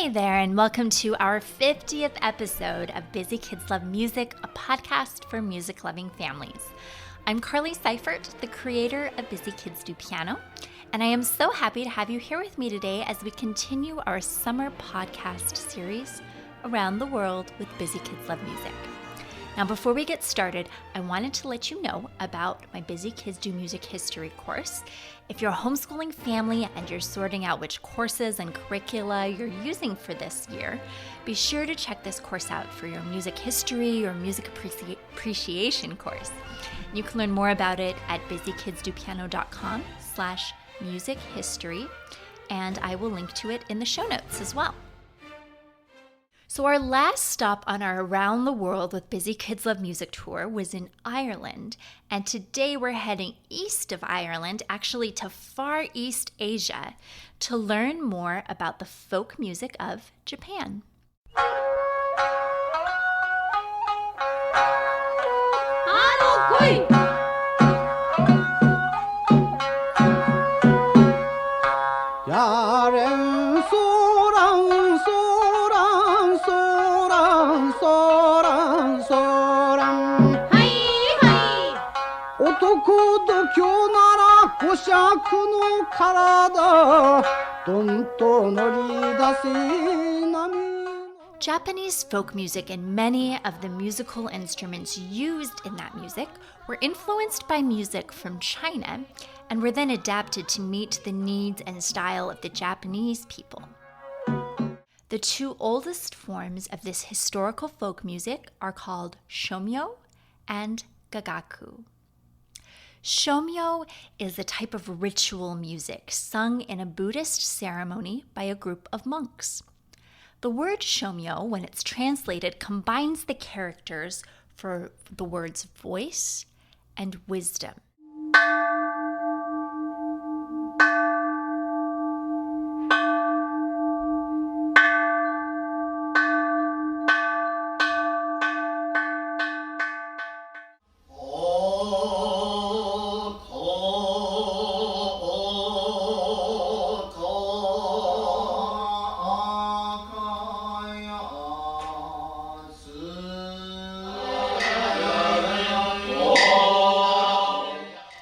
Hey there, and welcome to our 50th episode of Busy Kids Love Music, a podcast for music-loving families. I'm Carly Seifert, the creator of Busy Kids Do Piano, and I am so happy to have you here with me today as we continue our summer podcast series around the world with Busy Kids Love Music. Now, before we get started, I wanted to let you know about my Busy Kids Do Music History course. If you're a homeschooling family and you're sorting out which courses and curricula you're using for this year, be sure to check this course out for your music history or music appreciation course. You can learn more about it at busykidstopiano.com/music history, and I will link to it in the show notes as well. So our last stop on our Around the World with Busy Kids Love Music tour was in Ireland, and today we're heading east of Ireland, actually to Far East Asia, to learn more about the folk music of Japan. Japanese folk music and many of the musical instruments used in that music were influenced by music from China and were then adapted to meet the needs and style of the Japanese people. The two oldest forms of this historical folk music are called Shomyo and Gagaku. Shomyo is a type of ritual music sung in a Buddhist ceremony by a group of monks. The word Shomyo, when it's translated, combines the characters for the words voice and wisdom.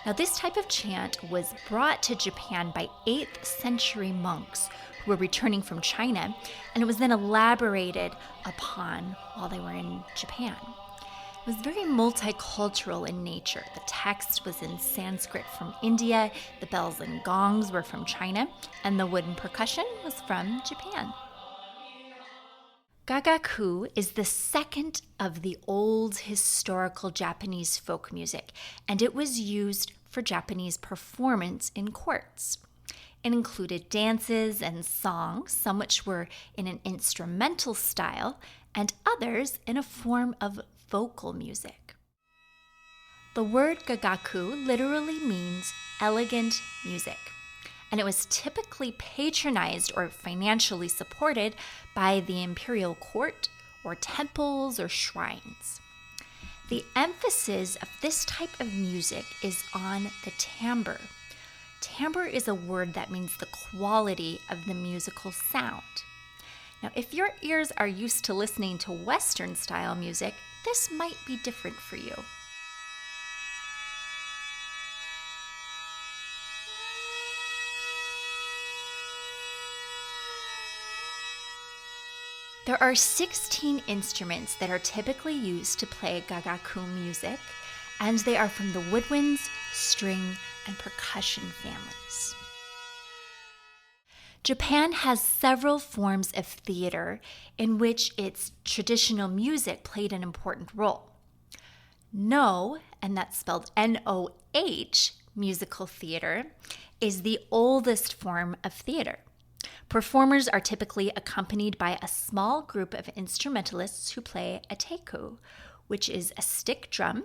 Now, this type of chant was brought to Japan by 8th century monks who were returning from China, and it was then elaborated upon while they were in Japan. It was very multicultural in nature. The text was in Sanskrit from India, the bells and gongs were from China, and the wooden percussion was from Japan. Gagaku is the second of the old historical Japanese folk music, and it was used for Japanese performance in courts. It included dances and songs, some which were in an instrumental style, and others in a form of vocal music. The word Gagaku literally means elegant music, and it was typically patronized or financially supported by the imperial court or temples or shrines. The emphasis of this type of music is on the timbre. Timbre is a word that means the quality of the musical sound. Now, if your ears are used to listening to Western style music, this might be different for you. There are 16 instruments that are typically used to play Gagaku music, and they are from the woodwinds, string, and percussion families. Japan has several forms of theater in which its traditional music played an important role. No, and that's spelled N-O-H, musical theater, is the oldest form of theater. Performers are typically accompanied by a small group of instrumentalists who play a taiko, which is a stick drum,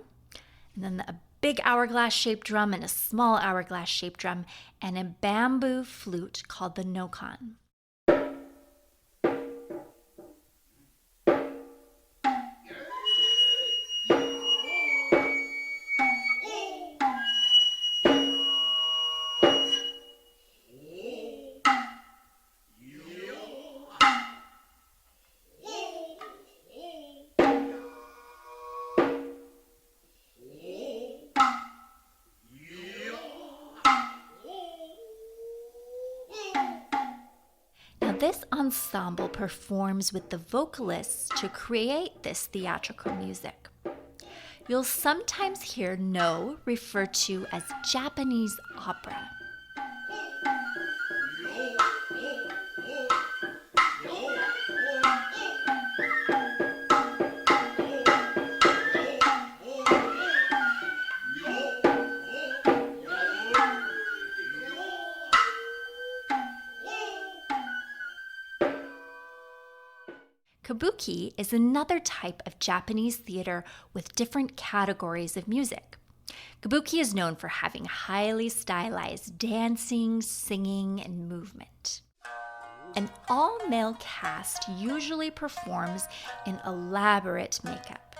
and then a big hourglass-shaped drum and a small hourglass-shaped drum, and a bamboo flute called the nokan. this ensemble performs with the vocalists to create this theatrical music. You'll sometimes hear no referred to as Japanese opera. Kabuki is another type of Japanese theater with different categories of music. Kabuki is known for having highly stylized dancing, singing, and movement. An all-male cast usually performs in elaborate makeup.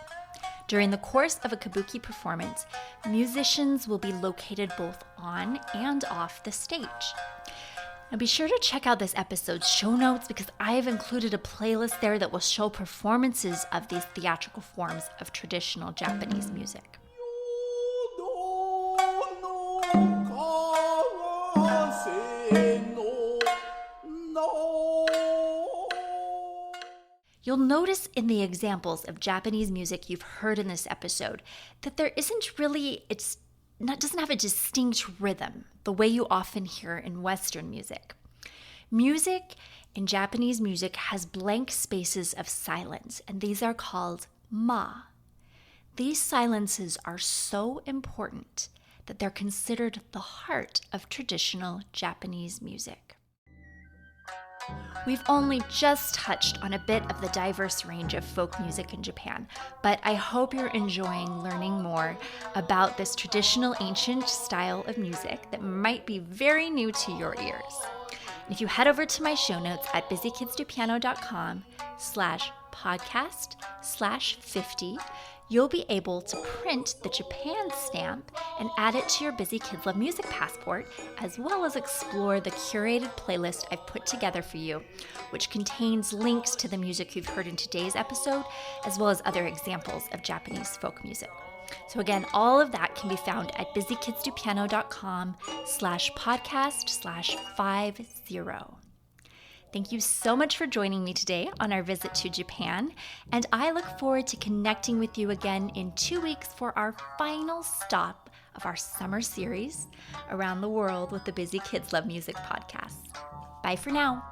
During the course of a Kabuki performance, musicians will be located both on and off the stage. Now be sure to check out this episode's show notes because I have included a playlist there that will show performances of these theatrical forms of traditional Japanese music. You'll notice in the examples of Japanese music you've heard in this episode that there isn't really, doesn't have a distinct rhythm the way you often hear in Western music. Music in Japanese music has blank spaces of silence, and these are called ma. These silences are so important that they're considered the heart of traditional Japanese music. We've only just touched on a bit of the diverse range of folk music in Japan, but I hope you're enjoying learning more about this traditional ancient style of music that might be very new to your ears. If you head over to my show notes at busykidsdopiano.com/podcast/50, you'll be able to print the Japan stamp and add it to your Busy Kids Love Music passport, as well as explore the curated playlist I've put together for you, which contains links to the music you've heard in today's episode, as well as other examples of Japanese folk music. So again, all of that can be found at busykidsdopiano.com/podcast/50. Thank you so much for joining me today on our visit to Japan, and I look forward to connecting with you again in 2 weeks for our final stop of our summer series around the world with the Busy Kids Love Music podcast. Bye for now.